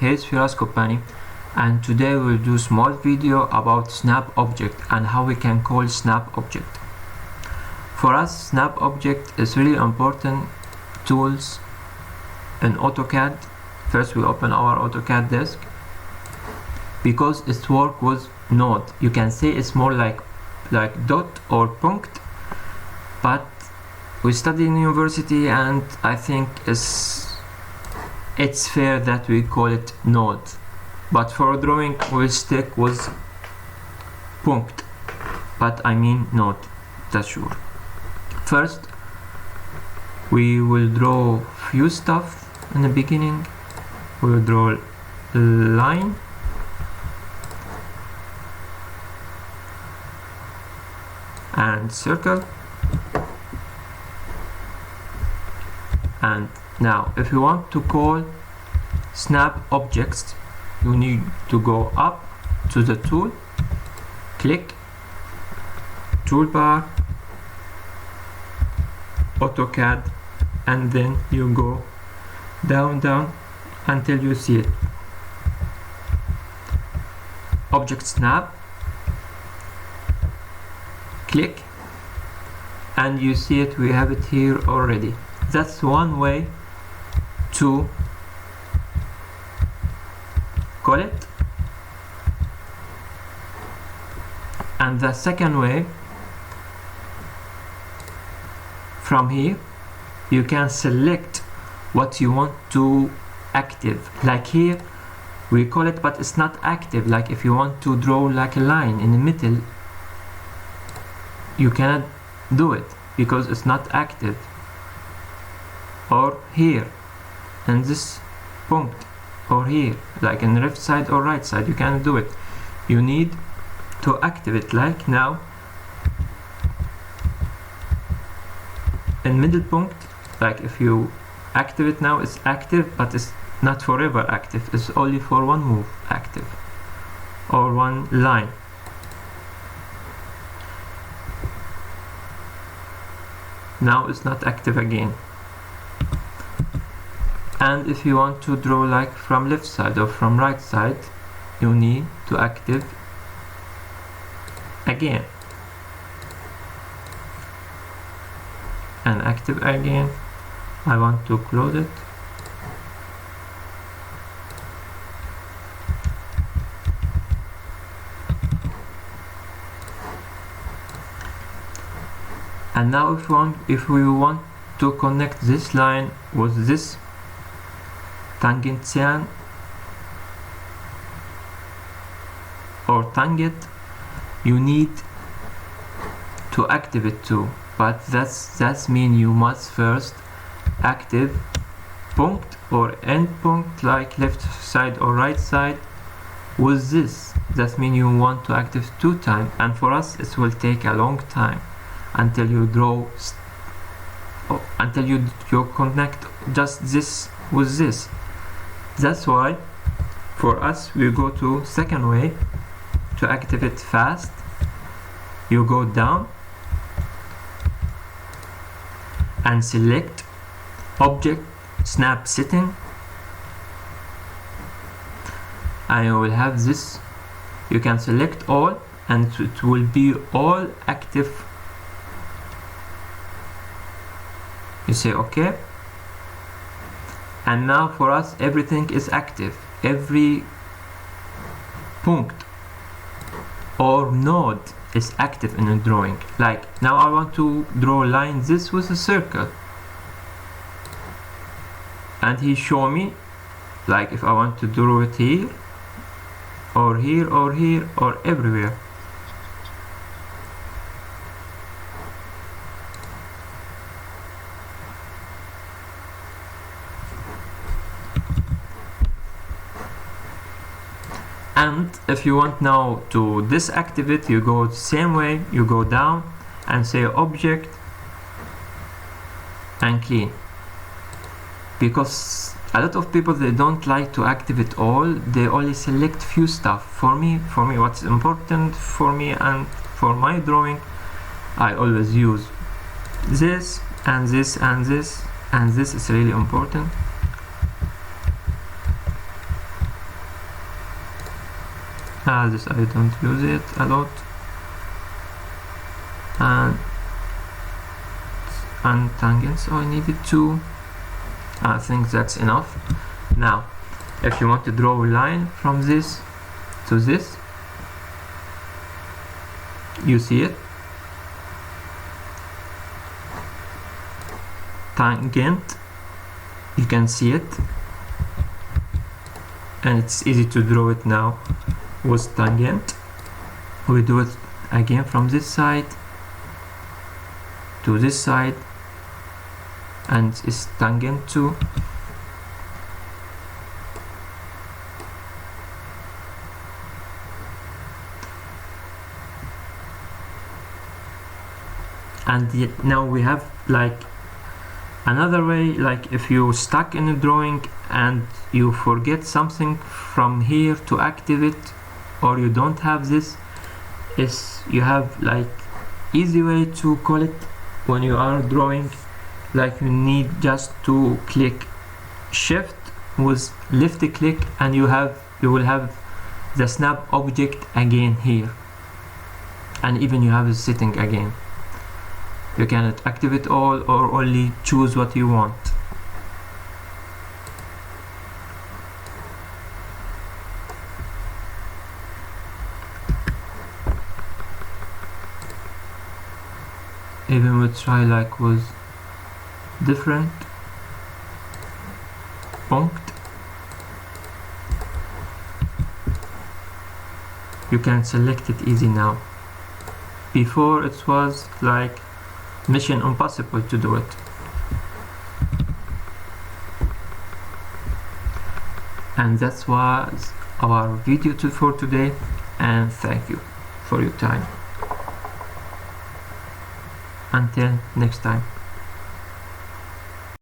Here's Firas Company, and today we'll do small video about snap object and how we can call snap object. For us, snap object is really important tools in AutoCAD. First we open our AutoCAD disk because it works with node. You can say it's more like dot or punct, but we study in university and I think it's fair that we call it node, but for drawing we'll stick with punct, but I mean node, that's sure. First we will draw few stuff in the beginning. We'll draw line and circle, and now if you want to call snap objects you need to go up to the tool, click toolbar, AutoCAD, and then you go down until you see it, object snap, click, and you see it, we have it here already. That's one way to call it. And the second way, from here you can select what you want to active. Like here we call it, but it's not active. Like if you want to draw like a line in the middle, you cannot do it because it's not active. Or here and this punct, or here like in the left side or right side, you cannot do it. You need to activate. Like now in middle punct, like if you activate now, it's active, but it's not forever active. It's only for one move active or one line. Now it's not active again. And if you want to draw like from left side or from right side, you need to active again and active again. I want to close it. And now if we want to connect this line with this tangential or tangent, you need to activate too, but that's mean you must first active punct or end punct, like left side or right side with this. That mean you want to active 2 times, and for us it will take a long time until you draw until you connect just this with this. That's why for us we go to second way to activate fast. You go down and select object snap setting, and you will have this. You can select all and it will be all active. You say OK, and now for us everything is active. Every punct or node is active in a drawing. Like now I want to draw a line this with a circle, and he show me like if I want to draw it here or here or here or everywhere. And if you want now to disactivate, you go the same way. You go down and say object and clean, because a lot of people, they don't like to activate all. They only select few stuff. For me what's important for me and for my drawing, I always use this and this and this, and this is really important. This I don't use it a lot, and tangents I needed to. I think that's enough. Now if you want to draw a line from this to this, you see it, tangent, you can see it, and it's easy to draw it now with tangent. We do it again from this side to this side, and it's tangent too. And yet now we have like another way, like if you're stuck in a drawing and you forget something from here to activate, or you don't have this, is you have like easy way to call it when you are drawing. Like you need just to click shift with left click, and you will have the snap object again here, and even you have a setting again. You can activate all or only choose what you want. Even we try like with different punct, you can select it easy now. Before it was like mission impossible to do it. And that was our video for today, and thank you for your time. Until next time.